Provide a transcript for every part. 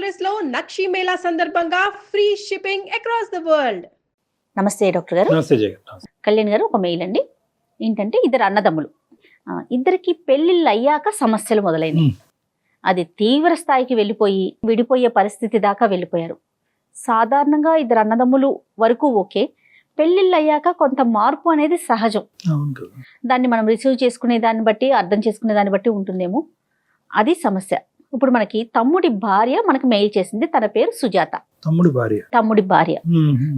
Address లో నక్షి మేళా సందర్భంగా free shipping across the world. నమస్తే డాక్టర్ గారు. నమస్తే జగన్. కళ్యాణ్ గారు, ఒక మెయిల్ అండి. ఏంటంటే ఇద్దరు అన్నదమ్ములు, ఇద్దరికి పెళ్లిళ్ళు అయ్యాక సమస్యలు మొదలైనవి. అది తీవ్ర స్థాయికి వెళ్ళిపోయి విడిపోయే పరిస్థితి దాకా వెళ్ళిపోయారు. సాధారణంగా ఇద్దరు అన్నదమ్ములు వరకు ఓకే, పెళ్లిళ్ళు అయ్యాక కొంత మార్పు అనేది సహజం. దాన్ని మనం రిసీవ్ చేసుకునే దాన్ని బట్టి, అర్థం చేసుకునే దాన్ని బట్టి ఉంటుందేమో. అది సమస్య. ఇప్పుడు మనకి తమ్ముడి భార్య మనకు మెయిల్ చేసింది. తన పేరు సుజాత. తమ్ముడి భార్య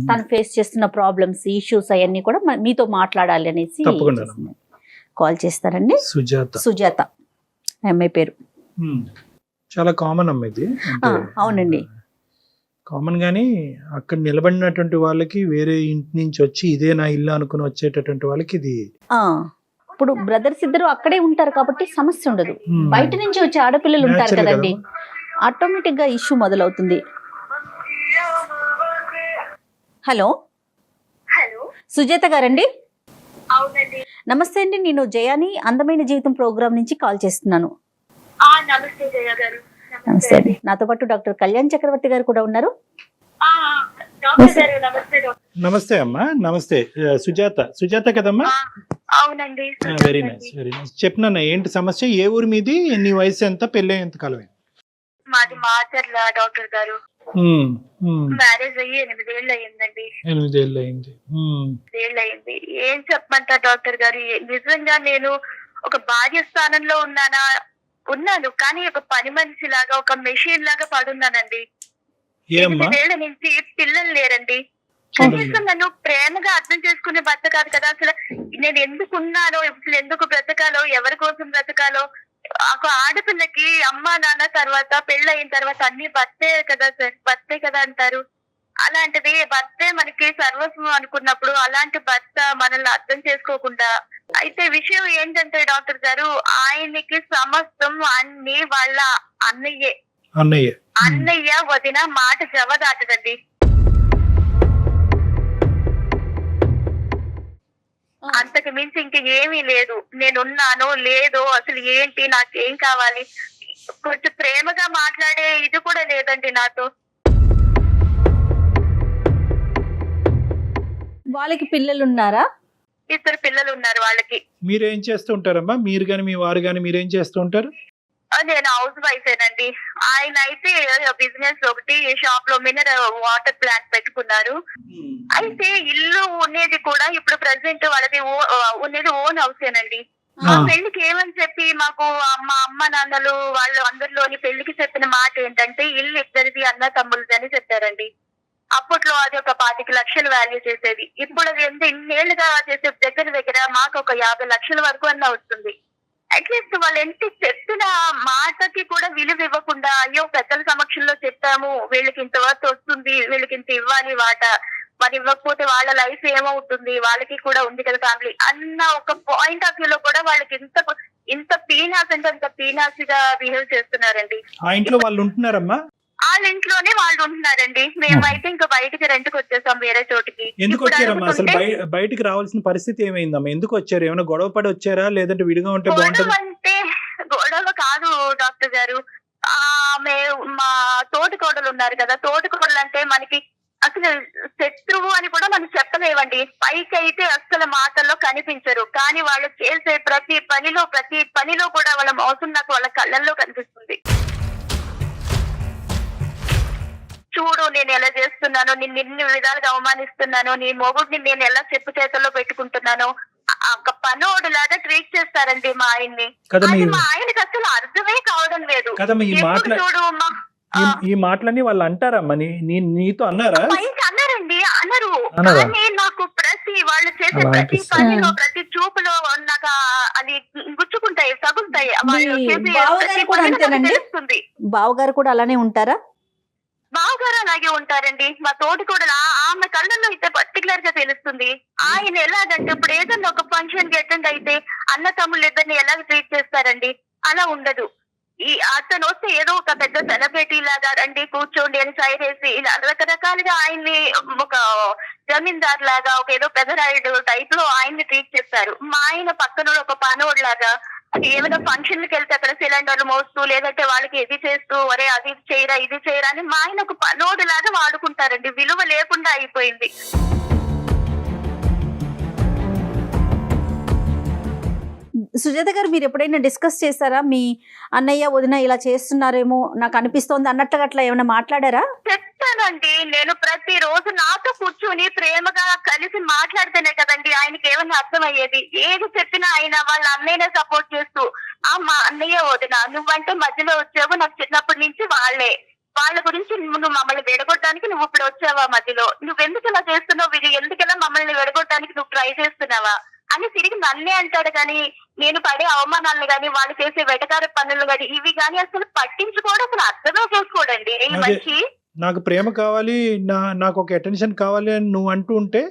తను ఫేస్ చేస్తున్న ప్రాబ్లమ్స్, ఇష్యూస్ అవన్నీ కూడా మీతో మాట్లాడాలి అనేసి కాల్ చేస్తారండి. సుజాత అమ్మాయి పేరు. చాలా కామన్ అమ్మాయి. అవునండి, కామన్ గానీ అక్కడ నిలబడినటువంటి వాళ్ళకి, వేరే ఇంటి నుంచి వచ్చి ఇదే నా ఇల్లు అనుకుని వచ్చేటటువంటి వాళ్ళకి ఇది. ఇప్పుడు బ్రదర్స్ ఇద్దరు అక్కడే ఉంటారు కాబట్టి సమస్య ఉండదు. బయట నుంచి వచ్చే ఆడపిల్లలు ఉంటారు కదండి, ఆటోమేటిక్ గా ఇష్యూ మొదలవుతుంది. హలో సుజాత గారండి? నమస్తే అండి, నేను జయాని అందమైన జీవితం ప్రోగ్రామ్ నుంచి కాల్ చేస్తున్నాను. నమస్తే అండి. నాతో పాటు డాక్టర్ కళ్యాణ్ చక్రవర్తి గారు కూడా ఉన్నారు. నమస్తే అమ్మా. నమస్తే. సుజాత కదమ్మా? అవునండి. Very nice, very nice. చెప్పినా ఏంటి సమస్య? ఏ ఊరి మీది? నీ వయసు ఎంత? పెళ్ళి ఎంత కాలం? మాది మాచర్ల డాక్టర్ గారు. మ్యారేజ్ అయ్యి 8 ఏళ్ళు అయ్యిందండి. 8 ఏళ్ళు అయింది. ఏం చెప్పమంటారు డాక్టర్ గారు? నిజంగా నేను ఒక భార్య స్థానంలో ఉన్నాను, కానీ ఒక పని మనిషి లాగా, ఒక మెషిన్ లాగా పడున్నానండి. 8 ఏళ్ల నుంచి పిల్లలు లేరండి. కనీసం నన్ను ప్రేమగా అర్థం చేసుకునే భర్త కాదు కదా. అసలు నేను ఎందుకున్నానో, అసలు ఎందుకు బ్రతకాలో, ఎవరి కోసం బ్రతకాలో. ఒక ఆడపిల్లకి అమ్మ నాన్న తర్వాత, పెళ్లి అయిన తర్వాత అన్ని భర్తే కదా సార్, భర్తే కదా అంటారు. అలాంటిది భర్తే మనకి సర్వస్వం అనుకున్నప్పుడు అలాంటి భర్త మనల్ని అర్థం చేసుకోకుండా. అయితే విషయం ఏంటంటే డాక్టర్ గారు, ఆయనకి సమస్తం అన్ని వాళ్ళ అన్నయ్య వదిన మాట జవదాటదండి. అంతకు మించి ఇంక ఏమీ లేదు. నేనున్నానో లేదో, అసలు ఏంటి, నాకేం కావాలి, కొంచెం ప్రేమగా మాట్లాడే ఇది కూడా లేదండి నాతో. వాళ్ళకి పిల్లలు ఉన్నారా? 2 పిల్లలు ఉన్నారు వాళ్ళకి. మీరేం చేస్తూ ఉంటారమ్మా? మీరు గాని మీ వారు గాని మీరేం చేస్తూ ఉంటారు? నేను హౌస్ వైఫేనండి. ఆయన అయితే బిజినెస్ ఒకటి షాప్ లో మినరల్ వాటర్ ప్లాంట్ పెట్టుకున్నారు. అయితే ఇల్లు ఉండేది కూడా ఇప్పుడు ప్రెసెంట్ వాళ్ళది ఉండేది ఓన్ హౌసేనండి. ఆ పెళ్లికి ఏమని చెప్పి మాకు మా అమ్మ నాన్నలు వాళ్ళు అందరిలోని పెళ్లికి చెప్పిన మాట ఏంటంటే, ఇల్లు ఇద్దరిది, అన్న తమ్ముళ్ళది అని చెప్పారండి. అప్పట్లో అది ఒక 25 లక్షలు వాల్యూ చేసేది. ఇప్పుడు అది ఇన్నేళ్లుగా చేసే దగ్గర మాకు ఒక 50 లక్షల వరకు అన్న వస్తుంది. అట్లీస్ట్ వాళ్ళు ఎంత చెప్పిన మాటకి కూడా విలువ ఇవ్వకుండా, అయ్యో పెద్దల సమక్షంలో చెప్పాము, వీళ్ళకి ఇంత వర్త్ వస్తుంది, వీళ్ళకి ఇంత ఇవ్వాలి వాట, మరి ఇవ్వకపోతే వాళ్ళ లైఫ్ ఏమవుతుంది, వాళ్ళకి కూడా ఉంది కదా ఫ్యామిలీ అన్న ఒక పాయింట్ ఆఫ్ వ్యూ లో కూడా వాళ్ళకి ఇంత పీనాస్ అంటే అంత పీనాసిగా బిహేవ్ చేస్తున్నారండి. ఆ ఇంట్లో వాళ్ళు ఉంటున్నారమ్మా? వాళ్ళ ఇంట్లోనే వాళ్ళు ఉంటున్నారండి. మేమైతే ఇంకా బయటికి రెంట్కి వచ్చేసాం వేరే చోటికి. ఎందుకు వచ్చారమ్మా? అసలు బయటికి రావాల్సిన పరిస్థితి ఏమైందమ్మా? ఎందుకు వచ్చారు? ఏమైనా గొడవ పడి వచ్చారా, లేదంటే విడిగా ఉంటే బాగుంటుంది? అంటే గొడవ కాదు డాక్టర్ గారు. మా తోటికోడలు ఉన్నారు కదా, తోటికోడలు అంటే మనకి అసలు శత్రువు అని కూడా మనం చెప్పలేవండి. పైకి అయితే అసలు మాటల్లో కనిపించరు, కానీ వాళ్ళు చేసే ప్రతి పనిలో కూడా వాళ్ళ మోసం నాకు వాళ్ళ కళ్ళల్లో కనిపిస్తుంది. చూడు నేను ఎలా చేస్తున్నాను, నిన్ను ఎన్ని విధాలుగా అవమానిస్తున్నాను, నీ మొగుడిని నేను ఎలా చెప్పు చేతుల్లో పెట్టుకుంటున్నాను, ఒక పనోడు లాగా ట్రీట్ చేస్తారండి మా ఆయన్ని. మా ఆయనకి అసలు అర్థమే కావడం లేదు. చూడు ఈ మాటలన్నీ వాళ్ళు అంటారమ్మా? నీతో అన్నారా? అన్నారండి, అన్నారు. కానీ నాకు వాళ్ళు చేసే ప్రతి పనిలో, ప్రతి చూపులో నాకు అది గుచ్చుకుంటాయి, తగులుతాయి. బావగారు కూడా అలానే ఉంటారా? బావగారు అలాగే ఉంటారండి. మా తోటి కూడా ఆమె కళ్ళల్లో అయితే పర్టికులర్ గా తెలుస్తుంది. ఆయన ఎలాగంటే ఇప్పుడు ఏదన్నా ఒక ఫంక్షన్ కి అటెండ్ అయితే అన్న తమ్ముళ్ళు ఇద్దరిని ఎలాగ ట్రీట్ చేస్తారండి, అలా ఉండదు. అతను వస్తే ఏదో ఒక పెద్ద సెలబ్రిటీ లాగా రండి కూర్చోండి అని సైడ్ వేసి ఇలా రకరకాలుగా ఆయన్ని ఒక జమీందార్ లాగా, ఒక ఏదో పెదరాయుడు టైప్ లో ఆయన్ని ట్రీట్ చేస్తారు. మా ఆయన పక్కన ఒక పనోడు లాగా ఏమైనా ఫంక్షన్కి వెళ్తే అక్కడ సిలిండర్లు మోస్తూ లేదంటే వాళ్ళకి ఇది చేస్తూ ఒరే అది చేయరా ఇది చేయరా అని మా ఆయన ఒక పనోడు లాగా వాడుకుంటారండి. విలువ లేకుండా అయిపోయింది. సుజాత గారు, మీరు ఎప్పుడైనా డిస్కస్ చేశారా? మీ అన్నయ్య వదిన ఇలా చేస్తున్నారేమో నాకు అనిపిస్తోంది అన్నట్టుగా అట్లా ఏమైనా మాట్లాడారా? చెప్తానండి, నేను ప్రతిరోజు నాతో కూర్చుని ప్రేమగా కలిసి మాట్లాడితేనే కదండి ఆయనకి ఏమైనా అర్థమయ్యేది. ఏది చెప్పినా ఆయన వాళ్ళ అన్నయ్యనే సపోర్ట్ చేస్తూ, మా అన్నయ్య వదిన నువ్వంటే మధ్యలో వచ్చావు, నాకు చిన్నప్పటి నుంచి వాళ్ళ గురించి నువ్వు మమ్మల్ని విడగొట్టడానికి నువ్వు ఇప్పుడు వచ్చావా మధ్యలో, నువ్వెందుకు ఇలా చేస్తున్నావు, వీళ్ళు ఎందుకలా మమ్మల్ని విడగొట్టడానికి నువ్వు ట్రై చేస్తున్నావా అని తిరిగి నన్నే అంటాడు. కానీ నేను పడే అవమానాలను గాని వాళ్ళు చేసే వెటకార పనులు గాని ఇవి గాని అసలు పట్టించుకోవడం అసలు అర్థమే చేసుకోడండి ఈ మనిషి. నాకు ప్రేమ కావాలి, నాకు ఒక అటెన్షన్ కావాలి అని నువ్వు అంటూ ఉంటే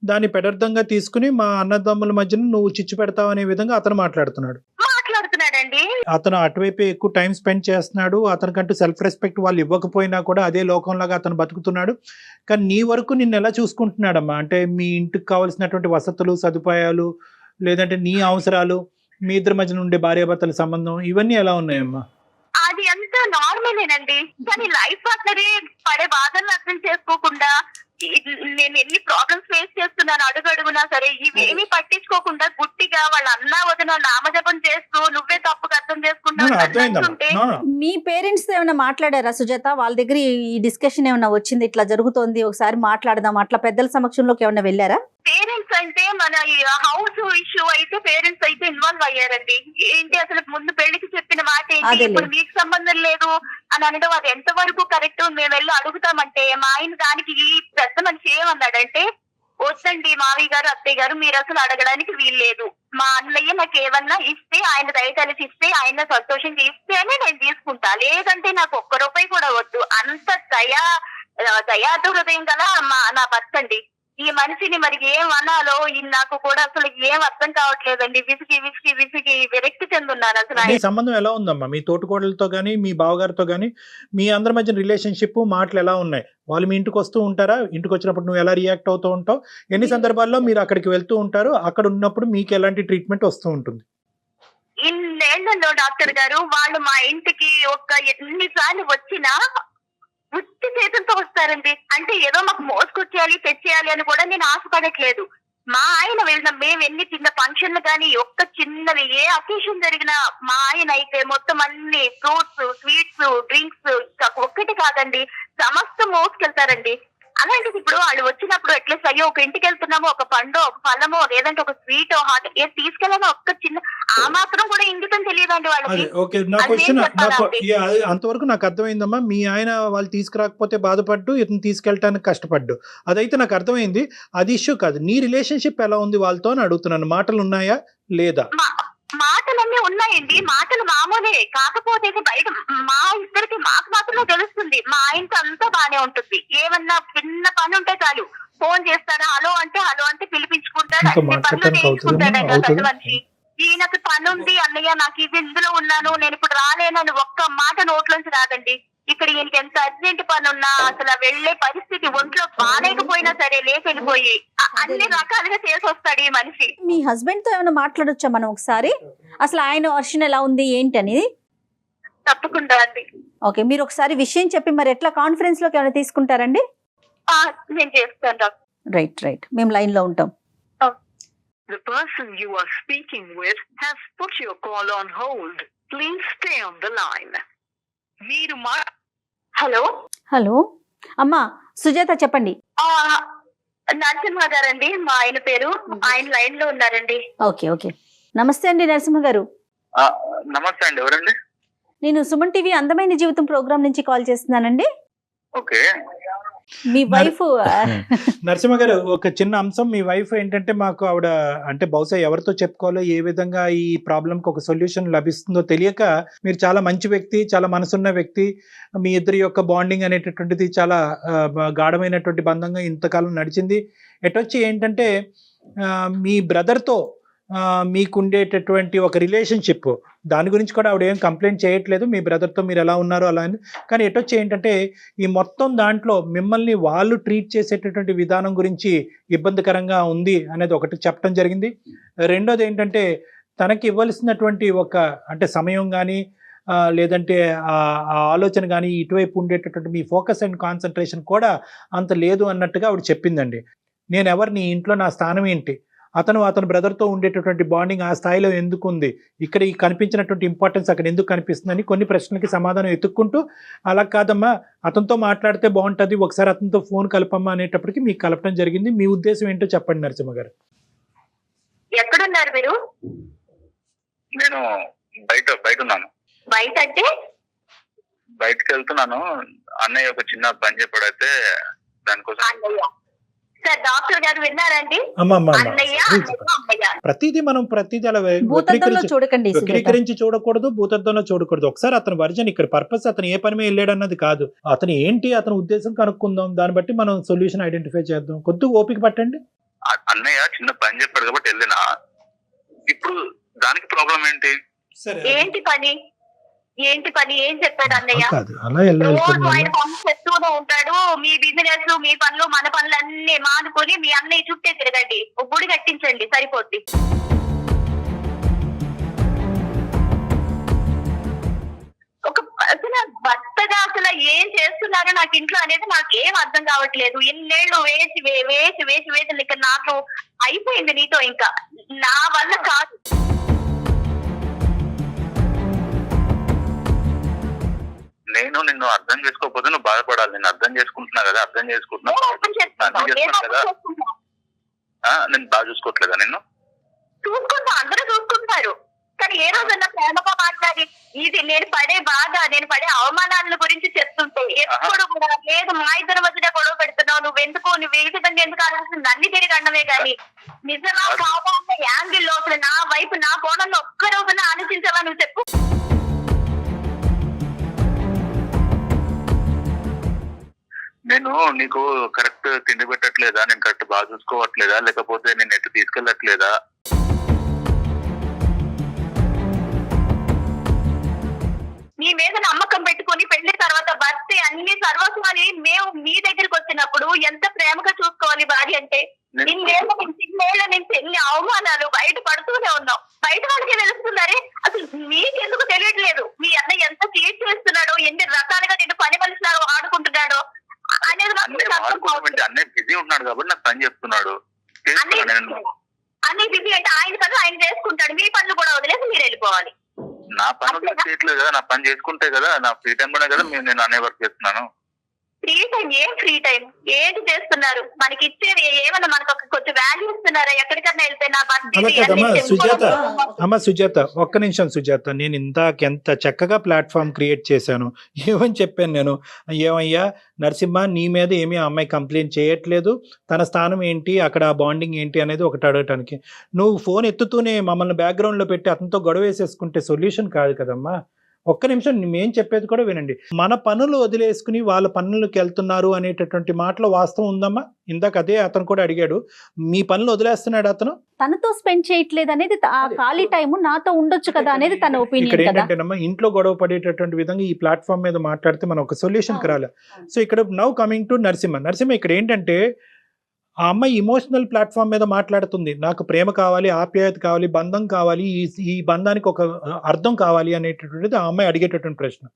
దాన్ని పెడర్థంగా తీసుకుని మా అన్నదమ్ముల మధ్యన నువ్వు చిచ్చు పెడతావు అనే విధంగా అతను మాట్లాడుతున్నాడండి. అతను అటువైపు ఎక్కువ టైం స్పెండ్ చేస్తున్నాడు. అతనికంటూ సెల్ఫ్ రెస్పెక్ట్ వాళ్ళు ఇవ్వకపోయినా కూడా అదే లోకంలాగా అతను బతుకుతున్నాడు. కానీ నీ వరకు నిన్ను ఎలా చూసుకుంటున్నాడమ్మా? అంటే మీ ఇంటికి కావాల్సినటువంటి వసతులు సదుపాయాలు, లేదంటే నీ అవసరాలు, మీ ఇద్దరి మధ్యన ఉండే భార్యాభర్తల సంబంధం, ఇవన్నీ ఎలా ఉన్నాయమ్మా? అది అంతా నార్మలేనండి. కానీ లైఫ్ పార్ట్నరే పడే బాధలను అర్థం చేసుకోకుండా నేను ఎన్ని ప్రాబ్లమ్స్ ఫేస్ చేస్తున్నాను అడుగడుగునా సరే ఇవేమీ పట్టించుకోకుండా గుట్టిగా వాళ్ళ అన్న వదిన నామజపం చేస్తూ నువ్వే తప్పుగా అర్థం చేసుకుంటా. మీ పేరెంట్స్ ఏమైనా మాట్లాడారా సుజాత? వాళ్ళ దగ్గర ఈ డిస్కషన్ ఏమైనా వచ్చింది, ఇట్లా జరుగుతోంది ఒకసారి మాట్లాడదాం అట్లా పెద్దల సమక్షంలోకి ఏమైనా వెళ్ళారా? పేరెంట్స్ అంటే మన హౌస్ ఇష్యూ అయితే పేరెంట్స్ అయితే ఇన్వాల్వ్ అయ్యారండి. ఏంటి అసలు ముందు పెళ్లికి చెప్పిన మాట ఏంటి, ఇప్పుడు మీకు సంబంధం లేదు అని అనడం అది ఎంత వరకు కరెక్ట్? మేము వెళ్ళి అడుగుతామంటే మా ఆయన దానికి ఈ పెద్ద మనిషి ఏమన్నాడంటే, వద్దండి మావయ్య గారు అత్తయ్య గారు మీరు అసలు అడగడానికి వీల్లేదు, మా అన్నయ్య నాకు ఏమన్నా ఇస్తే ఆయన దయ కలిసి ఇస్తే ఆయన సంతోషంగా ఇస్తేనే నేను తీసుకుంటా, లేదంటే నాకు ఒక్క రూపాయి కూడా వద్దు. అంత దయాదు హృదయం గల నా భర్త అండి. ఈ మనిషిని మరి ఏం అనాలో నాకు కూడా అసలు ఏం అర్థం కావట్లేదండి. విసిగి విరక్తి చెందున్నారు. అసలు సంబంధం ఎలా ఉందమ్మా మీ తోటికోడలతో గానీ మీ బావగారితో గానీ? మీ అందరి మధ్య రిలేషన్షిప్ మాటలు ఎలా ఉన్నాయి? వాళ్ళు మీ ఇంటికి వస్తూ ఉంటారా? ఇంటికి వచ్చినప్పుడు నువ్వు ఎలా రియాక్ట్ అవుతూ ఉంటావు? ఎన్ని సందర్భాల్లో మీరు అక్కడికి వెళ్తూ ఉంటారు? అక్కడ ఉన్నప్పుడు మీకు ఎలాంటి ట్రీట్మెంట్ వస్తూ ఉంటుంది? ఇన్నేళ్లలో డాక్టర్ గారు వాళ్ళు మా ఇంటికి ఎన్నిసార్లు వచ్చినా ఉత్తి చేతులతో వస్తారండి. అంటే ఏదో మాకు మోసుకొచ్చేయాలి తెచ్చేయాలి అని కూడా నేను ఆశపడట్లేదు. మా ఆయన వెళ్ళిన మేము ఎన్ని చిన్న ఫంక్షన్లు కానీ ఒక్క చిన్నవి ఏ అకేషన్ జరిగినా మా ఆయన అయితే మొత్తం అన్ని ఫ్రూట్స్ స్వీట్స్ డ్రింక్స్ ఒక్కటి కాదండి సమస్తం మోసుకెళ్తారండి. అలాంటిది ఇప్పుడు వాళ్ళు వచ్చినప్పుడు అట్లీస్ట్ అయ్యో ఒక ఇంటికి వెళ్తున్నామో ఒక పండు ఒక ఫలమో లేదంటే ఒక స్వీట్ హాట్ ఏది తీసుకెళ్ళామో ఒక్క చిన్న ఆ మాత్రం కూడా ఇంగితం తెలియదండి వాళ్ళకి. అంతవరకు నాకు అర్థమైందమ్మా. మీ ఆయన వాళ్ళు తీసుకురాకపోతే బాధపడ్డు, ఇతను తీసుకెళ్ళటానికి కష్టపడ్డు, అదైతే నాకు అర్థమైంది. అది ఇష్యూ కాదు. నీ రిలేషన్షిప్ ఎలా ఉంది వాళ్ళతో అని అడుగుతున్నాను. మాటలు ఉన్నాయా లేదా? మాటలన్నీ ఉన్నాయండి, మాటలు మామూలే. కాకపోతే బయట మా ఇద్దరికి మాకు మాత్రమే తెలుస్తుంది. మా ఆయనతో అంతా బానే ఉంటుంది. ఏమన్నా చిన్న పని ఉంటే చాలు ఫోన్ చేస్తారా, హలో అంటే పిలిపించుకుంటాడు, అన్ని పనులు చేయించుకుంటాడండి ఆ పెద్ద మనిషి. ఈయనకు పని ఉంది అన్నయ్య నాకు ఇది ఇందులో ఉన్నాను నేను ఇప్పుడు రాలేనని ఒక్క మాట నోట్లోంచి రాదండి. ఇక్కడ ఈయనకి ఎంత అర్జెంట్ పని ఉన్నా అసలు వెళ్లే పరిస్థితి ఒంట్లో బాగాలేకపోయినా సరే లేకెళ్ళిపోయి అన్ని రకాలుగా చేసి వస్తాడు ఈ మనిషి. మీ హస్బెండ్ తో ఏమైనా మాట్లాడొచ్చా మనం ఒకసారి? అసలు ఆయన వర్షన్ ఎలా ఉంది ఏంటి అనేది? తప్పకుండా అండి. ఓకే, మీరు ఒకసారి విషయం చెప్పి మరి ఎట్లా కాన్ఫరెన్స్ లోకి ఏమైనా తీసుకుంటారండి? నేను చేస్తాను. రైట్ మేము లైన్ లో ఉంటాం. The person you are speaking with has put your call on hold. Please stay on the line. Hello అమ్మా సుజాత చెప్పండి. నరసింహ గారండి మా ఆయన పేరు. ఆయన లైన్ లో ఉన్నారండి. ఓకే నమస్తే అండి నరసింహ గారు. నమస్తే అండి. ఎవరండి? నేను సుమన్ టీవీ అందమైన జీవితం ప్రోగ్రామ్ నుంచి కాల్ చేస్తున్నానండి. ఓకే. మీ వైఫ్ నరసింహ గారు, ఒక చిన్న అంశం. మీ వైఫ్ ఏంటంటే మాకు ఆవిడ అంటే బహుశా ఎవరితో చెప్పుకోవాలో ఏ విధంగా ఈ ప్రాబ్లంకి ఒక సొల్యూషన్ లభిస్తుందో తెలియక, మీరు చాలా మంచి వ్యక్తి, చాలా మనసున్న వ్యక్తి, మీ ఇద్దరి యొక్క బాండింగ్ అనేటటువంటిది చాలా గాఢమైనటువంటి బంధంగా ఇంతకాలం నడిచింది. ఎటొచ్చి ఏంటంటే మీ బ్రదర్తో మీకుండేటటువంటి ఒక రిలేషన్షిప్, దాని గురించి కూడా ఆవిడ ఏం కంప్లైంట్ చేయట్లేదు. మీ బ్రదర్తో మీరు ఎలా ఉన్నారో అలా అని. కానీ ఎటొచ్చి ఏంటంటే ఈ మొత్తం దాంట్లో మిమ్మల్ని వాళ్ళు ట్రీట్ చేసేటటువంటి విధానం గురించి ఇబ్బందికరంగా ఉంది అనేది ఒకటి చెప్పడం జరిగింది. రెండోది ఏంటంటే తనకి ఇవ్వాల్సినటువంటి ఒక అంటే సమయం కానీ లేదంటే ఆ ఆలోచన కానీ ఇటువైపు ఉండేటటువంటి మీ ఫోకస్ అండ్ కాన్సన్ట్రేషన్ కూడా అంత లేదు అన్నట్టుగా ఆవిడ చెప్పిందండి. నేను ఎవరిని ఇంట్లో నా స్థానం ఏంటి, అతని బ్రదర్తో ఉండేటటువంటి బాండింగ్ ఆ స్థాయిలో ఎందుకు ఉంది, ఇక్కడ ఈ కనిపించినటువంటి ఇంపార్టెన్స్ అక్కడ ఎందుకు కనిపిస్తుందని కొన్ని ప్రశ్నలకి సమాధానం ఎత్తుక్కుంటూ అలా కాదమ్మా అతనితో మాట్లాడితే బాగుంటుంది, ఒకసారి అతనితో ఫోన్ కలపమ్మా అనేటప్పటికి మీకు కలపడం జరిగింది. మీ ఉద్దేశం ఏంటో చెప్పండి నరసింహ గారు. ఎక్కడున్నారు మీరు? నేను బయట ఉన్నాను. బయట అంటే? బయటకు వెళ్తున్నాను. అన్నయ్య ఒక చిన్న పని చెప్పాడైతే దానికోసం. అన్నయ్య సార్, డాక్టర్ గారు విన్నారండి? అన్నయ్య అమ్మయ్య ప్రతిదీ అలా భూతద్దంలో చూడకండి, వక్రీకరించి చూడకూడదు, భూతద్దంలో చూడకూడదు. ఒకసారి అతని వర్జన్ ఇక్కడ పర్పస్ అతను ఏ పని మీద వెళ్ళాడు అన్నది కాదు, అతను ఏంటి అతని ఉద్దేశం కనుక్కుందాం, దాన్ని బట్టి మనం సొల్యూషన్ ఐడెంటిఫై చేద్దాం. కొద్దిగా ఓపిక పట్టండి. అన్నయ్య చిన్న పని చెప్పాడు కాబట్టి వెళ్ళినా. ఇప్పుడు దానికి ప్రాబ్లం ఏంటి? ఏంటి పని ఏం చెప్పాడు అన్నయ్య? అలా రోజు ఆయన పనులు చేస్తూనే ఉంటాడు. మీ బిజినెస్, మీ పనులు, మన పనులు అన్ని మానుకొని మీ అన్నయ్య చుట్టే తిరగండి, గుడి కట్టించండి, సరిపోద్ది. ఒక అసలు భర్తగా అసలు ఏం చేస్తున్నారో నాకు ఇంట్లో అనేది నాకు ఏం అర్థం కావట్లేదు. ఇన్నేళ్లు వేసి వేసి వేసి వేసి ఇక నాకు అయిపోయింది నీతో, ఇంకా నా వల్ల కాదు. నేను నిన్ను అర్థం చేసుకోకపోతే నువ్వు బాధపడాలి. నేను అర్థం చేసుకుంటున్నా కదా, అర్థం చేసుకుంటున్నా కదా. నేను బాగా చూసుకోవట్లేదా? నిన్ను చూసుకుంటా, అందరూ చూసుకుంటారు. కానీ ఏ రోజన్నా ప్రేమగా మాట్లాడి ఇది నేను పడే బాధ, నేను పడే అవమానాల గురించి చెప్తుంటే ఎప్పుడు కూడా లేదు మా ఇద్దరి మధ్య గొడవ పెడుతున్నావు, నువ్వు ఈ విధంగా ఎందుకు ఆలోచిస్తుంది అన్ని తిరిగి అన్నమే. కానీ నిజమా కాదా అన్న యాంగిల్లో అసలు నా వైపు నా కోణంలో ఒక్క రోజున ఆలోచించావా నువ్వు చెప్పు. నేను నీకు కరెక్ట్ తిండి పెట్టట్లేదా, నేను కరెక్ట్ బాగా చూసుకోవట్లేదా, లేకపోతే నేను ఎటు తీసుకెళ్ళట్లేదా? నీ మీద నమ్మకం పెట్టుకుని పెళ్లి తర్వాత భర్త అన్ని సర్వస్వాన్ని మేము మీ దగ్గరికి వచ్చినప్పుడు ఎంత ప్రేమగా చూసుకోవాలి భార్య అంటే. ఇన్నేళ్ల నుంచి ఎన్ని అవమానాలు బయట పడుతూనే ఉన్నాం. బయట వాళ్ళకి తెలుస్తున్నారే, అసలు మీకెందుకు తెలియట్లేదు మీ అన్న ఎంత చీట్ చేస్తున్నాడో, ఎన్ని రకాలుగా నేను పని మనిషిలాగా ఆడుకుంటున్నాడో అనేది. అన్నయ్య బిజీ ఉన్నాడు కాబట్టి నాకు పని చెప్తున్నాడు. అన్ని బిజీ అంటే ఆయన పనులు ఆయన చేసుకుంటాడు, మీ పనులు కూడా వదిలేసి మీరు వెళ్ళిపోవాలి. నా పని చేయట్లేదు కదా, నా పని చేసుకుంటే కదా, నా ఫ్రీ టైం కూడా కదా నేను అనే వర్క్ చేస్తున్నాను. ఫ్రీ టైం ఏం ఫ్రీ టైం ఏంటి చేస్తున్నారు? మనకి ఇచ్చేది ఏమన్నా మనకు కొంచెం వాల్యూ ఇస్తున్నారా? ఎక్కడికన్నా వెళ్ళిపోయినా సుజాత ఒక్క నిమిషం సుజాత, నేను ఇంత చక్కగా ప్లాట్ఫామ్ క్రియేట్ చేశాను, ఏమని చెప్పాను నేను, ఏమయ్యా నరసింహ నీ మీద ఏమీ అమ్మాయి కంప్లైంట్ చేయట్లేదు, తన స్థానం ఏంటి అక్కడ బాండింగ్ ఏంటి అనేది ఒకటి అడగటానికి నువ్వు ఫోన్ ఎత్తుతూనే మమ్మల్ని బ్యాక్గ్రౌండ్లో పెట్టి అతనితో గొడవ వేసేసుకుంటే సొల్యూషన్ కాదు కదమ్మా. ఒక్క నిమిషం మేము చెప్పేది కూడా వినండి. మన పనులు వదిలేసుకుని వాళ్ళ పనులకు వెళ్తున్నారు అనేటటువంటి మాటలో వాస్తవం ఉందమ్మా. ఇందాక అదే అతను కూడా అడిగాడు, మీ పనులు వదిలేస్తున్నాడు అతను, తనతో స్పెండ్ చేయట్లేదు అనేది, ఆ ఖాళీ టైం నాతో ఉండొచ్చు కదా అనేది తన ఒపీనియన్. ఇక్కడ ఏంటంటేనమ్మా ఇంట్లో గొడవ పడేటటువంటి విధంగా ఈ ప్లాట్ఫామ్ మీద మాట్లాడితే మనం ఒక సొల్యూషన్కి రాలే. సో ఇక్కడ నౌ కమింగ్ టు నరసింహ ఇక్కడ ఏంటంటే ఆ అమ్మాయి ఇమోషనల్ ప్లాట్ఫామ్ మీద మాట్లాడుతుంది, నాకు ప్రేమ కావాలి, ఆప్యాయత కావాలి, బంధం కావాలి, ఈ బంధానికి ఒక అర్థం కావాలి అనేటటువంటిది ఆ అమ్మాయి అడిగేటటువంటి ప్రశ్న.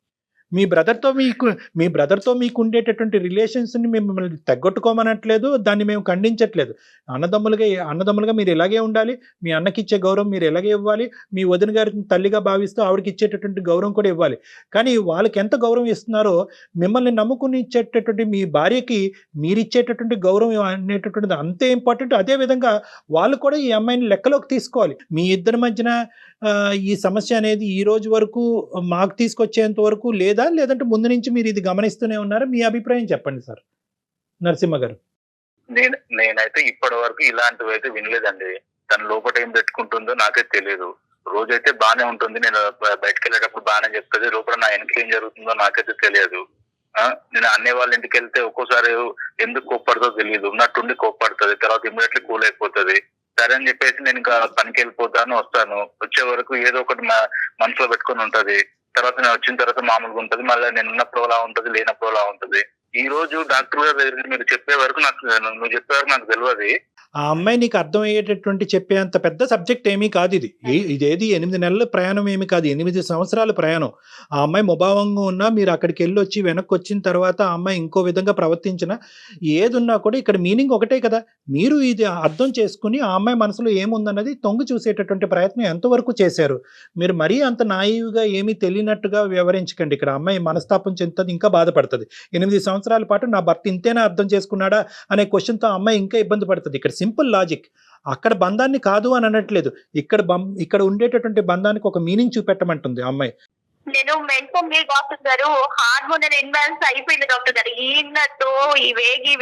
మీ బ్రదర్తో మీకు ఉండేటటువంటి రిలేషన్స్ని మిమ్మల్ని తగ్గొట్టుకోమనట్లేదు, దాన్ని మేము ఖండించట్లేదు. అన్నదమ్ములుగా మీరు ఇలాగే ఉండాలి, మీ అన్నకి ఇచ్చే గౌరవం మీరు ఎలాగే ఇవ్వాలి, మీ వదిన గారిని తల్లిగా భావిస్తూ ఆవిడకి ఇచ్చేటటువంటి గౌరవం కూడా ఇవ్వాలి. కానీ వాళ్ళకి ఎంత గౌరవం ఇస్తున్నారో మిమ్మల్ని నమ్ముకుని ఇచ్చేటటువంటి మీ భార్యకి మీరు ఇచ్చేటటువంటి గౌరవం అనేటటువంటిది అంతే ఇంపార్టెంట్. అదేవిధంగా వాళ్ళు కూడా ఈ అమ్మాయిని లెక్కలోకి తీసుకోవాలి. మీ ఇద్దరి మధ్యన ఈ సమస్య అనేది ఈ రోజు వరకు మాకు తీసుకొచ్చేంత వరకు లేదంటే ముందు నుంచి మీరు ఇది గమనిస్తూనే ఉన్నారా? మీ అభిప్రాయం చెప్పండి సార్ నరసింహ గారు. నేనైతే ఇప్పటి వరకు ఇలాంటివి అయితే వినలేదండి. తన లోపల ఏం పెట్టుకుంటుందో నాకే తెలియదు. రోజైతే బాగానే ఉంటుంది, నేను బయటకు వెళ్ళేటప్పుడు బాగానే చెప్తుంది, లోపల నా వెనక ఏం జరుగుతుందో నాకైతే తెలియదు. నేను అన్నయ్య వాళ్ళ ఇంటికి వెళ్తే ఒక్కోసారి ఎందుకు కోప్పడుతో తెలియదు, ఉన్నట్టుండి కోప్పడుతుంది, తర్వాత ఇమ్మీడియట్లీ కూల్ అయిపోతుంది. సరే అని చెప్పేసి నేను ఇంకా పనికి వెళ్ళిపోతాను, వస్తాను, వచ్చే వరకు ఏదో ఒకటి మనసులో పెట్టుకొని ఉంటది. తర్వాత నేను వచ్చిన తర్వాత మామూలుగా ఉంటది, మళ్ళీ నేను ఉన్నప్పుడు అలా ఉంటది, లేనప్పుడు అలా ఉంటది. ఈ రోజు డాక్టర్ గారి దగ్గరికి మీరు చెప్పే వరకు నువ్వు చెప్పే వరకు నాకు తెలియదు. ఆ అమ్మాయి నీకు అర్థమయ్యేటటువంటి చెప్పేంత పెద్ద సబ్జెక్ట్ ఏమీ కాదు ఇది. ఇదేది 8 నెలల ప్రయాణం ఏమీ కాదు, 8 సంవత్సరాల ప్రయాణం. ఆ అమ్మాయి ముభావంగా ఉన్నా మీరు అక్కడికి వెళ్ళి వచ్చి వెనక్కి వచ్చిన తర్వాత ఆ అమ్మాయి ఇంకో విధంగా ప్రవర్తించిన ఏదున్నా కూడా ఇక్కడ మీనింగ్ ఒకటే కదా. మీరు ఇది అర్థం చేసుకుని ఆ అమ్మాయి మనసులో ఏముందన్నది తొంగి చూసేటటువంటి ప్రయత్నం ఎంతవరకు చేశారు. మీరు మరీ అంత నాయివ్గా ఏమీ తెలియనట్టుగా వ్యవహరించకండి. ఇక్కడ అమ్మాయి మనస్తాపం చెందుతుంది, ఇంకా బాధపడుతుంది. 8 సంవత్సరాల పాటు నా భర్త ఇంతేనా అర్థం చేసుకున్నాడా అనే క్వశ్చన్తో ఆ అమ్మాయి ఇంకా ఇబ్బంది పడుతుంది. ఇక్కడ సింపుల్ లాజిక్, అక్కడ బంధాన్ని కాదు అని అనట్లేదు, ఇక్కడ ఉండేటటువంటి బంధానికి ఒక మీనింగ్ చూపెట్టమంటుంది అమ్మాయి. నేను మెంటల్ డాక్టర్ గారు హార్మోనల్ ఇన్బ్యాలెన్స్ అయిపోయింది డాక్టర్ గారు. ఈయనతో ఈ వేగి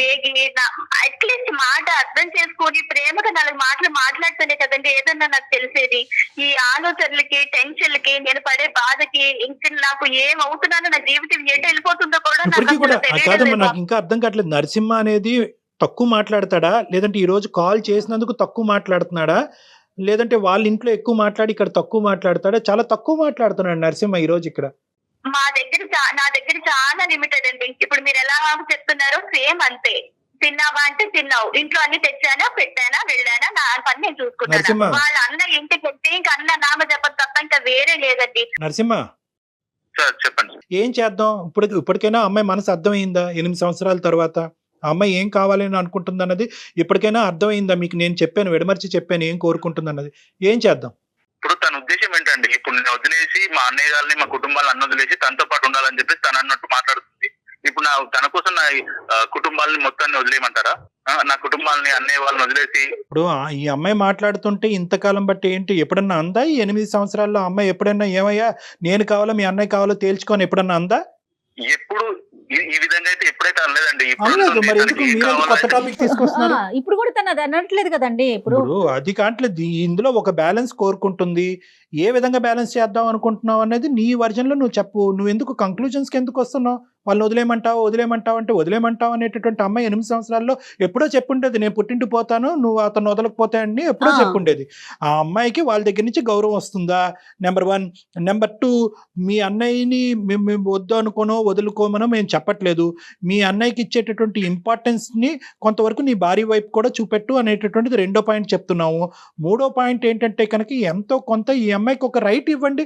అట్లీస్ట్ మాట అర్థం చేసుకొని ప్రేమగా 4 మాటలు మాట్లాడితేనే కదండి ఏదన్నా నాకు తెలిసేది. ఈ ఆలోచనలకి టెన్షన్లకి నేను పడే బాధకి ఇంకా నాకు ఏమవుతున్నానో నా జీవితం ఎటు వెళ్ళిపోతుందో కూడా నాకు ఇంకా అర్థం కావట్లేదు. నరసింహ అనేది తక్కువ మాట్లాడతాడా, లేదంటే ఈ రోజు కాల్ చేసినందుకు తక్కువ మాట్లాడుతున్నాడా, లేదంటే వాళ్ళ ఇంట్లో ఎక్కువ మాట్లాడి ఇక్కడ తక్కువ మాట్లాడతాడా? చాలా తక్కువ మాట్లాడుతున్నాడు నరసింహ ఈ రోజు ఇక్కడ. నా దగ్గర చాలా లిమిటెడ్ అండి. ఇప్పుడు మీరు ఎలా చెప్తున్నారో సేమ్ అంతే. తిన్నావా అంటే తిన్నావు, ఇంట్లో అన్ని తెచ్చానా పెట్టానా వెళ్ళానా నా పని నేను చూసుకున్నాను. వాళ్ళ అన్న ఇంటికి వెళ్తే ఇంకా అన్న నామ చెప్పదు తప్ప ఇంకా వేరే లేదండి. నరసింహ చెప్పండి, ఏం చేద్దాం? ఇప్పటికైనా అమ్మాయి మనసు అర్థమైందా? 8 సంవత్సరాల తర్వాత ఆ అమ్మాయి ఏం కావాలని అనుకుంటుంది అన్నది ఇప్పటికైనా అర్థమైందా మీకు? నేను చెప్పాను, విడమర్చి చెప్పాను ఏం కోరుకుంటుంది అన్నది. ఏం చేద్దాం? ఇప్పుడు తన ఉద్దేశం ఏంటండి? ఇప్పుడు నేను వదిలేసి మా అన్నయ్య గారిని మా కుటుంబాలను అన్న వదిలేసి తనతో పాటు ఉండాలని చెప్పేసి తను అన్నట్టు మాట్లాడుతుంది. ఇప్పుడు తన కోసం నా కుటుంబాలని మొత్తాన్ని వదిలేయమంటారా? నా కుటుంబాలని అన్నయ్య వాళ్ళని వదిలేసి ఇప్పుడు ఈ అమ్మాయి మాట్లాడుతుంటే ఇంతకాలం బట్టి ఏంటి ఎప్పుడన్నా అందా? ఈ 8 సంవత్సరాల్లో అమ్మాయి ఎప్పుడన్నా ఏమయ్యా నేను కావాలో మీ అన్నయ్య కావాలో తేల్చుకొని ఎప్పుడన్నా అందా? ఎప్పుడు ఈ విధంగా అయితే ఎప్పుడైతే అనలేదండి. ఇప్పుడు కూడా తను అది అనట్లేదు కదండి. ఇప్పుడు అది కావట్లేదు. ఇందులో ఒక బ్యాలెన్స్ కోరుకుంటుంది. ఏ విధంగా బ్యాలెన్స్ చేద్దాం అనుకుంటున్నావు అనేది నీ వర్జన్ లో నువ్వు చెప్పు. నువ్వు ఎందుకు కంక్లూజన్స్ కి ఎందుకు వస్తున్నావు? వాళ్ళని వదిలేమంటావు అంటే వదిలేమంటావు అనేటటువంటి అమ్మాయి 8 సంవత్సరాల్లో ఎప్పుడో చెప్పుండేది, నేను పుట్టింటి పోతాను నువ్వు అతను వదలకపోతే అని ఎప్పుడో చెప్పుండేది. ఆ అమ్మాయికి వాళ్ళ దగ్గర నుంచి గౌరవం వస్తుందా? నెంబర్ 1. నెంబర్ 2, మీ అన్నయ్యని మేము వద్దు అనుకోనో వదులుకోమనో మేము చెప్పట్లేదు. మీ అన్నయ్యకి ఇచ్చేటటువంటి ఇంపార్టెన్స్ ని కొంతవరకు నీ భార్య వైపు కూడా చూపెట్టు అనేటటువంటిది 2వ పాయింట్ చెప్తున్నాము. 3వ పాయింట్ ఏంటంటే కనుక ఎంతో కొంత ఈ అమ్మాయికి ఒక రైట్ ఇవ్వండి,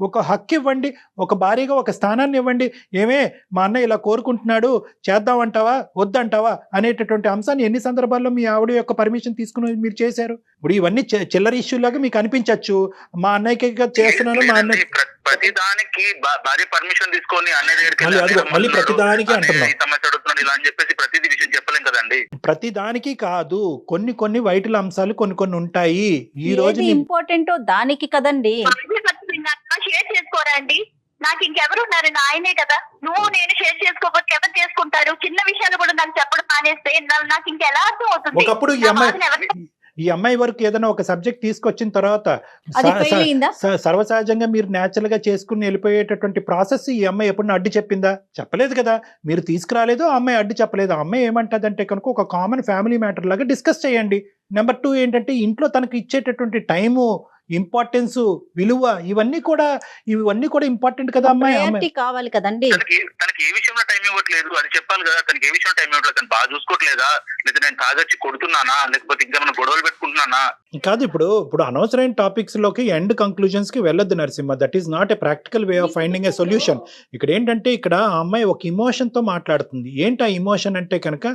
ఒక హక్కు ఇవ్వండి, ఒక భార్యగా ఒక స్థానాన్ని ఇవ్వండి. ఏమే మా అన్న ఇలా కోరుకుంటున్నాడు చేద్దామంటావా వద్దంటావా అనేటటువంటి అంశాన్ని ఎన్ని సందర్భాల్లో మీ ఆవిడ యొక్క పర్మిషన్ తీసుకుని మీరు చేశారు? ఇప్పుడు ఇవన్నీ చిల్లర ఇష్యూలాగా మీకు అనిపించవచ్చు. మా అన్నయ్యకి చేస్తున్నాను, మా అన్నయ్య ప్రతిదానికి భార్య పర్మిషన్ తీసుకొని అన్నయ్య దగ్గరికి మళ్ళీ ప్రతిదానికి అంటున్నాం. ఇలా అని చెప్పేసి ప్రతిదీ విషయం చెప్పలేం కదండి. ప్రతిదానికి కాదు, కొన్ని వైటల్ అంశాలు కొన్ని ఉంటాయి. ఈ రోజు ఇంపార్టెంట్ దానికి కదండి. షేర్ చేసుకోరా అండి? నాకు ఇంకెవరున్నారు? ఆయనే కదా. నువ్వు నేను షేర్ చేసుకోకపోతే ఎవరు చేసుకుంటారు? చిన్న విషయాలు కూడా నాకు చెప్పడం మానేస్తే నాకు ఇంకెలా అర్థం అవుతుంది? ఒకప్పుడు ఈ అమ్మాయి వరకు ఏదైనా ఒక సబ్జెక్ట్ తీసుకొచ్చిన తర్వాత సర్వసహజంగా మీరు న్యాచురల్ గా చేసుకుని వెళ్ళిపోయేటటువంటి ప్రాసెస్ ఈ అమ్మాయి ఎప్పుడు అడ్డు చెప్పిందా? చెప్పలేదు కదా. మీరు తీసుకురాలేదు, ఆ అమ్మాయి అడ్డు చెప్పలేదు. ఆ అమ్మాయి ఏమంటదంటే కనుక ఒక కామన్ ఫ్యామిలీ మ్యాటర్ లాగా డిస్కస్ చేయండి. నెంబర్ 2 ఏంటంటే ఇంట్లో తనకు ఇచ్చేటటువంటి టైము, ఇంపార్టెన్స్, విలువ ఇవన్నీ కూడా ఇంపార్టెంట్ కదా. అమ్మాయి కావాలి కదండి. తనకి ఏ విషయంలో టైం ఇవ్వట్లేదు అది చెప్పాలి కదా. తనకి ఏ విషయంలో టైం ఇవ్వట్లేదు, తను బాగా చూసుకోవట్లేదా, లేదా నేను తాగొచ్చి కొడుతున్నానా, లేకపోతే ఇంకేమైనా గొడవలు పెట్టుకుంటున్నానా? కాదు, ఇప్పుడు అనవసరమైన టాపిక్స్ లోకి ఎండ్ కంక్లూజన్స్ కి వెళ్ళొద్దు Narasimha. That is not a practical way of finding a solution. ఇక్కడ ఏంటంటే ఇక్కడ ఆ అమ్మాయి ఒక ఇమోషన్ తో మాట్లాడుతుంది. ఏంటి ఆ ఇమోషన్ అంటే కనుక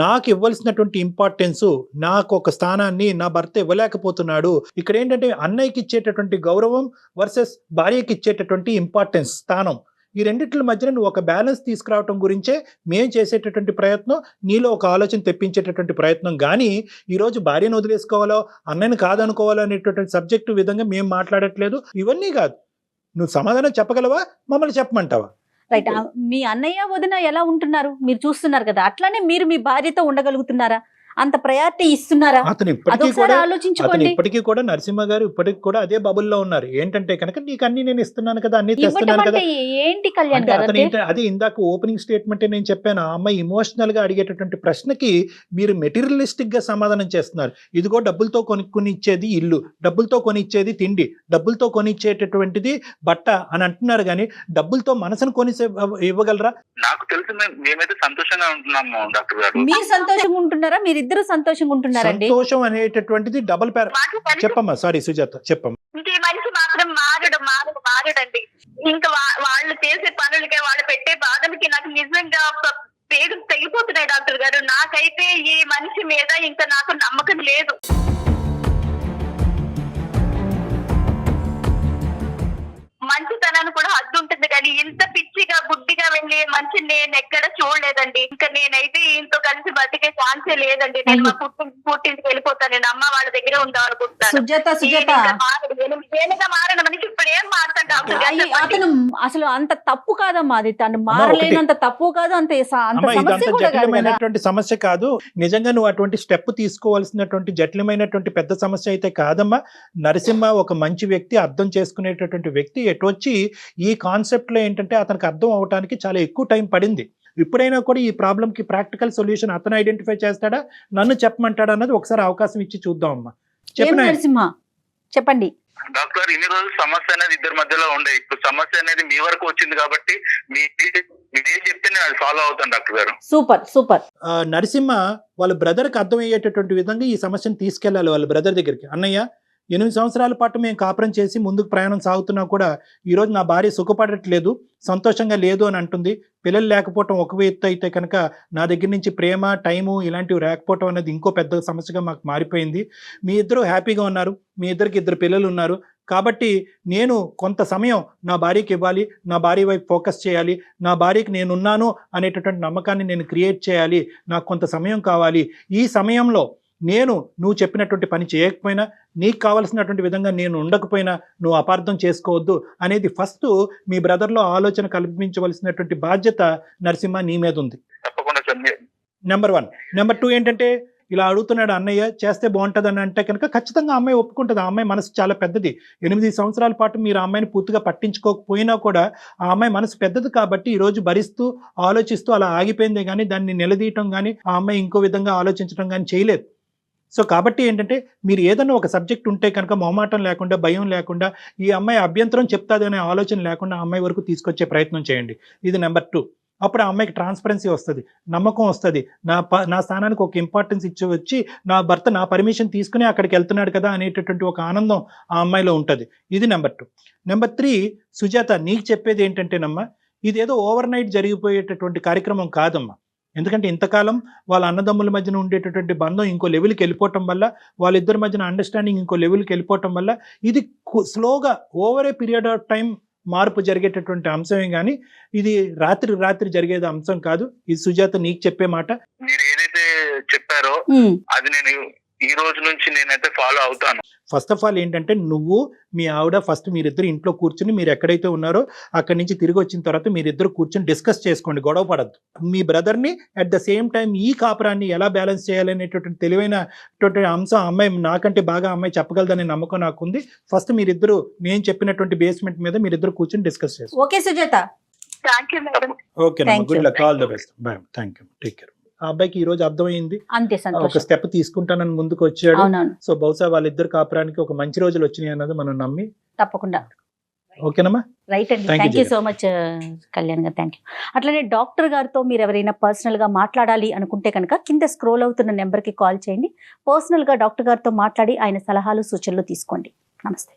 నాకు ఇవ్వాల్సినటువంటి ఇంపార్టెన్స్, నాకు ఒక స్థానాన్ని నా భర్త ఇవ్వలేకపోతున్నాడు. ఇక్కడ ఏంటంటే అన్నయ్యకి ఇచ్చేటటువంటి గౌరవం వర్సెస్ భార్యకి ఇచ్చేటటువంటి ఇంపార్టెన్స్, స్థానం, ఈ రెండిట్ల మధ్యన నువ్వు ఒక బ్యాలెన్స్ తీసుకురావటం గురించే మేము చేసేటటువంటి ప్రయత్నం, నీలో ఒక ఆలోచన తెప్పించేటటువంటి ప్రయత్నం. కానీ ఈరోజు భార్యను వదిలేసుకోవాలో అన్నయ్యని కాదనుకోవాలో అనేటటువంటి సబ్జెక్టు విధంగా మేము మాట్లాడట్లేదు. ఇవన్నీ కాదు. నువ్వు సమాధానం చెప్పగలవా, మమ్మల్ని చెప్పమంటావా? రైట్. మీ అన్నయ్య వదిన ఎలా ఉంటున్నారు మీరు చూస్తున్నారు కదా, అట్లానే మీరు మీ భార్యతో ఉండగలుగుతున్నారా? అంత ప్రయారిటీ ఇస్తున్నారా? అతను ఇప్పటికీ అదొకసారి కూడా ఆలోచించుకోండి. ఇప్పటికీ కూడా నరసింహ గారు ఇప్పటికి కూడా అదే బబుల్లో ఉన్నారు. ఏంటంటే కనుక నీకు అన్ని నేను ఇస్తున్నాను కదా, అన్ని ఇవ్వటం తెస్తున్నాను అంటే కదా. ఏంటి కళ్యాణ్ అంటే గారు? అతను అదే ఇందాక ఓపెనింగ్ స్టేట్మెంట్ నేను చెప్పాను. ఆ అమ్మాయి ఇమోషనల్ గా అడిగేటటువంటి ప్రశ్నకి మీరు మెటీరియలిస్టిక్ గా సమాధానం చేస్తున్నారు. ఇదిగో డబ్బులతో కొని ఇచ్చేది ఇల్లు, డబ్బులతో కొని ఇచ్చేది తిండి, డబ్బులతో కొని ఇచ్చేటటువంటిది బట్ట అని అంటున్నారు. కానీ డబ్బులతో మనసును కొని ఇవ్వగలరా? నాకు తెలిసి మేమైతే సంతోషంగా ఉంటున్నాము డాక్టర్ గారు. మీరు సంతోషంగా ఉంటున్నారా? మీరిద్దరు సంతోషంగా ఉంటున్నారండి? సంతోషం అనేటటువంటిది డబుల్ పేర. చెప్పమ్మా, సారీ సుజాత చెప్పమ్మా. ఇంక ఈ మనిషి మాత్రం మారడండి. ఇంకా వాళ్ళు చేసే పనులకి, వాళ్ళు పెట్టే బాధలకి నాకు నిజంగా పేరు తెగిపోతున్నాయి డాక్టర్ గారు. నాకైతే ఈ మనిషి మీద ఇంకా నాకు నమ్మకం లేదు. మంచితనాన్ని కూడా హద్దు ఉంటుంది, కానీ ఇంత పిచ్చిగా గుడ్డిగా వెళ్ళే మనిషి నేను ఎక్కడ చూడలేదండి. ఇంకా నేనైతే ఇంతో కలిసి బతికే ఛాన్సే లేదండి. నేను మా పుట్టింటికి వెళ్ళిపోతాను. నేను అమ్మ వాళ్ళ దగ్గర ఉందాం అనుకుంటున్నాను. సుజాత మారిన మనిషి ఇప్పుడు ఏం మాట్లాడు డాక్టర్ గారు? అతను అసలు అంత తప్పు కాదమ్మా, అది తను మారలేనంత తప్పు కాదు, అంత సమస్య కూడా కాదు కదా. జటిలమైనటువంటి సమస్య కాదు. నిజంగా నువ్వు అటువంటి స్టెప్ తీసుకోవాల్సినటువంటి జటిలమైనటువంటి పెద్ద సమస్య అయితే కాదమ్మా. నరసింహ ఒక మంచి వ్యక్తి, అర్థం చేసుకునేటటువంటి వ్యక్తి. ఎటొచ్చి ఈ కాన్సెప్ట్ లో ఏంటంటే అతనికి అర్థం అవడానికి చాలా ఎక్కువ టైం పడింది. ఇప్పుడైనా కూడా ఈ ప్రాబ్లం కి ప్రాక్టికల్ సొల్యూషన్ అతను ఐడెంటిఫై చేస్తాడా, నన్ను చెప్పమంటాడా అన్నది ఒకసారి అవకాశం ఇచ్చి చూద్దాం అమ్మా. నరసింహ చెప్పండి. డాక్టర్ గారు, ఇన్ని రోజులు సమస్య అనేది ఇద్దరి మధ్యలో ఉండే, ఇప్పుడు సమస్య అనేది మీ వరకు వచ్చింది కాబట్టి మీరేం చెప్తే నేను అది ఫాలో అవుతాను డాక్టర్ గారు. Super super. నరసింహ వాళ్ళ బ్రదర్ కి అర్థమయ్యేటటువంటి విధంగా ఈ సమస్యను తీసుకెళ్లాలి వాళ్ళ బ్రదర్ దగ్గరికి. అన్నయ్య, 8 సంవత్సరాల పాటు మేము కాపురం చేసి ముందుకు ప్రయాణం సాగుతున్నా కూడా ఈరోజు నా భార్య సుఖపడట్లేదు, సంతోషంగా లేదు అని అంటుంది. పిల్లలు లేకపోవటం ఒక ఎత్తు అయితే కనుక నా దగ్గర నుంచి ప్రేమ, టైము ఇలాంటివి రాకపోవటం అనేది ఇంకో పెద్ద సమస్యగా మాకు మారిపోయింది. మీ ఇద్దరు హ్యాపీగా ఉన్నారు, మీ ఇద్దరికి 2 పిల్లలు ఉన్నారు. కాబట్టి నేను కొంత సమయం నా భార్యకి ఇవ్వాలి, నా భార్య వైపు ఫోకస్ చేయాలి, నా భార్యకి నేనున్నాను అనేటటువంటి నమ్మకాన్ని నేను క్రియేట్ చేయాలి, నాకు కొంత సమయం కావాలి. ఈ సమయంలో నువ్వు చెప్పినటువంటి పని చేయకపోయినా, నీకు కావాల్సినటువంటి విధంగా నేను ఉండకపోయినా నువ్వు అపార్థం చేసుకోవద్దు అనేది ఫస్ట్ మీ బ్రదర్లో ఆలోచన కల్పించవలసినటువంటి బాధ్యత నరసింహ నీ మీద ఉంది. నెంబర్ 1. నెంబర్ 2 ఏంటంటే ఇలా అడుగుతున్నాడు అన్నయ్య, చేస్తే బాగుంటుందని అంటే కనుక ఖచ్చితంగా అమ్మాయి ఒప్పుకుంటుంది. ఆ అమ్మాయి మనసు చాలా పెద్దది. 8 సంవత్సరాల పాటు మీరు ఆ అమ్మాయిని పూర్తిగా పట్టించుకోకపోయినా కూడా ఆ అమ్మాయి మనసు పెద్దది కాబట్టి ఈరోజు భరిస్తూ ఆలోచిస్తూ అలా ఆగిపోయిందే కానీ దాన్ని నిలదీయటం కానీ ఆ అమ్మాయి ఇంకో విధంగా ఆలోచించడం కానీ చేయలేదు. సో కాబట్టి ఏంటంటే మీరు ఏదైనా ఒక సబ్జెక్ట్ ఉంటే కనుక మొహమాటం లేకుండా, భయం లేకుండా, ఈ అమ్మాయి అభ్యంతరం చెప్తాదనే ఆలోచన లేకుండా ఆ అమ్మాయి వరకు తీసుకొచ్చే ప్రయత్నం చేయండి. ఇది నెంబర్ 2. అప్పుడు ఆ అమ్మాయికి ట్రాన్స్పరెన్సీ వస్తుంది, నమ్మకం వస్తుంది. నా స్థానానికి ఒక ఇంపార్టెన్స్ ఇచ్చి వచ్చి నా భర్త నా పర్మిషన్ తీసుకుని అక్కడికి వెళ్తున్నాడు కదా అనేటటువంటి ఒక ఆనందం ఆ అమ్మాయిలో ఉంటుంది. ఇది నెంబర్ 2. నెంబర్ 3, సుజాత నీకు చెప్పేది ఏంటంటేనమ్మా, ఇదేదో ఓవర్ నైట్ జరిగిపోయేటటువంటి కార్యక్రమం కాదమ్మా. ఎందుకంటే ఇంతకాలం వాళ్ళ అన్నదమ్ముల మధ్యన ఉండేటటువంటి బంధం ఇంకో లెవెల్కి వెళ్ళిపోవటం వల్ల, వాళ్ళిద్దరి మధ్యన అండర్స్టాండింగ్ ఇంకో లెవెల్కి వెళ్ళిపోవటం వల్ల ఇది స్లోగా over a period of time మార్పు జరిగేటటువంటి అంశమే కానీ ఇది రాత్రి జరిగేది అంశం కాదు. ఇది సుజాత నీకు చెప్పే మాట. మీరు ఏదైతే చెప్పారో అది నేను ఈ రోజు నుంచి నేనైతే ఫాలో అవుతాను. ఫస్ట్ ఆఫ్ ఆల్ ఏంటంటే నువ్వు మీ ఆవిడ ఫస్ట్ మీరిద్దరు ఇంట్లో కూర్చుని మీరు ఎక్కడైతే ఉన్నారో అక్కడి నుంచి తిరిగి వచ్చిన తర్వాత మీరిద్దరు కూర్చొని డిస్కస్ చేసుకోండి, గొడవ పడద్దు. మీ బ్రదర్ని అట్ ద సేమ్ టైం ఈ కాపురాన్ని ఎలా బ్యాలెన్స్ చేయాలనేటటువంటి తెలివైనటువంటి అంశం అమ్మాయి నాకంటే బాగా అమ్మాయి చెప్పగలదనే నమ్మకం నాకుంది. ఫస్ట్ మీరిద్దరు నేను చెప్పినటువంటి బేస్మెంట్ మీద మీరిద్దరు కూర్చొని డిస్కస్ చేసుకోండి. Okay Sujatha, okay, good luck, all the best, bye, thank you, take care. ఆ అబ్బాయికి ఈ రోజు అర్థమైంది, అంతే, ఒక స్టెప్ తీసుకుంటానని ముందుకు వచ్చాడు. సో బహుశా వాళ్ళిద్దరు కాపురానికి ఒక మంచి రోజులు వచ్చినాయి అన్నది మనం నమ్మి తప్పకుండా. ఓకేనమ్మా, రైట్ అండి. Thank you so much Kalyan గారు, థ్యాంక్ యూ. అట్లనే డాక్టర్ గారితో మీరు ఎవరైనా పర్సనల్ గా మాట్లాడాలి అనుకుంటే కనుక కింద స్క్రోల్ అవుతున్న నెంబర్కి కాల్ చేయండి. పర్సనల్ గా డాక్టర్ గారితో మాట్లాడి ఆయన సలహాలు సూచనలు తీసుకోండి. నమస్తే.